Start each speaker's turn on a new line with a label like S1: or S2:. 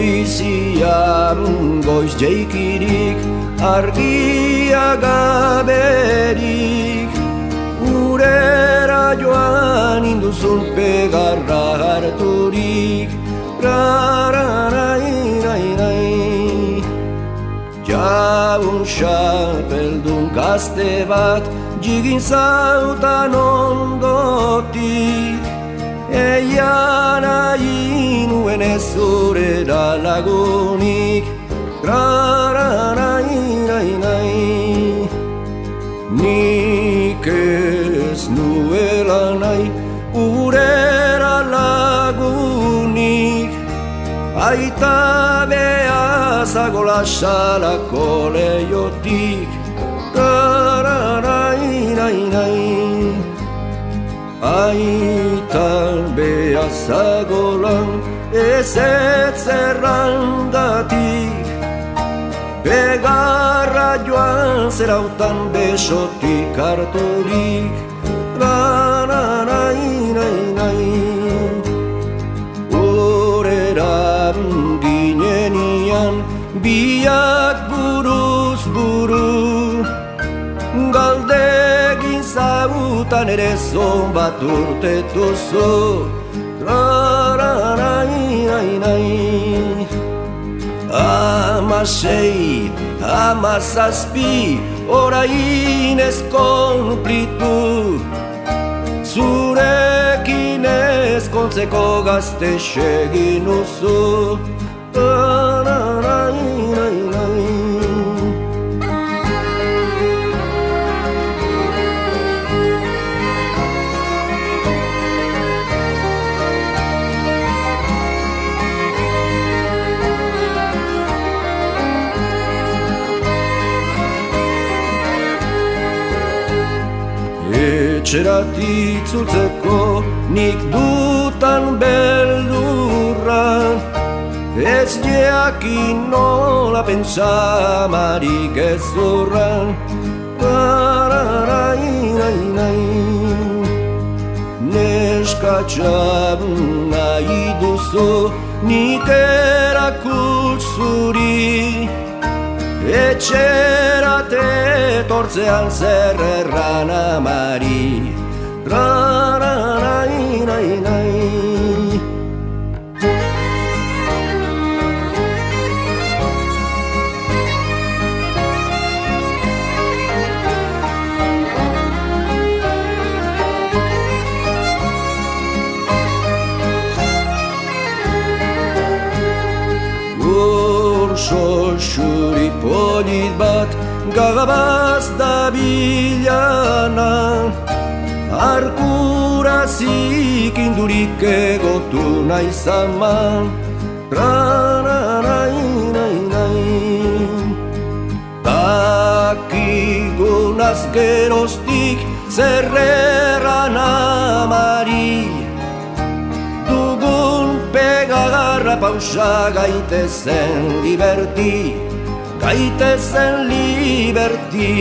S1: Goizian goiz jeikirik, argia gaberik, urera joan induzun pegarra harturik, rararairai. Jaun xapeldun gazte bat, jigin zautan ondotik, eia nahi nuen ez zurera lagunik, rararairai. Nik ez nuela nahi urera lagunik, aita behazago lasalako leiotik, rararairai. Aita behazago lan ez zerrandatik, begarra joan zerautan besotik harturik, rararairai. Horera ginenian biak buruz buru, galdegin zautan ere zon bat urtetuzu, rararairai. 16, 17, orain ez konplitu, zurekin ezkontzeko gazte segin uzu, rararairai. Etxerat itzultzeko nik dutan beldurra, ez jakin nola pentsamarik gezurra, rararairai. Neskatxan nahi duzu nik erakuts zuri, etxerat etortzean zer erran amari, rararairai. Xoxuri polit bat gagabaz dabilana, arkura zikindurik egotu naizaman, rararairai. Dakigunaz geroztik zerreran amari, pegarra pausa gaitezen liberti, gaitezen liberti.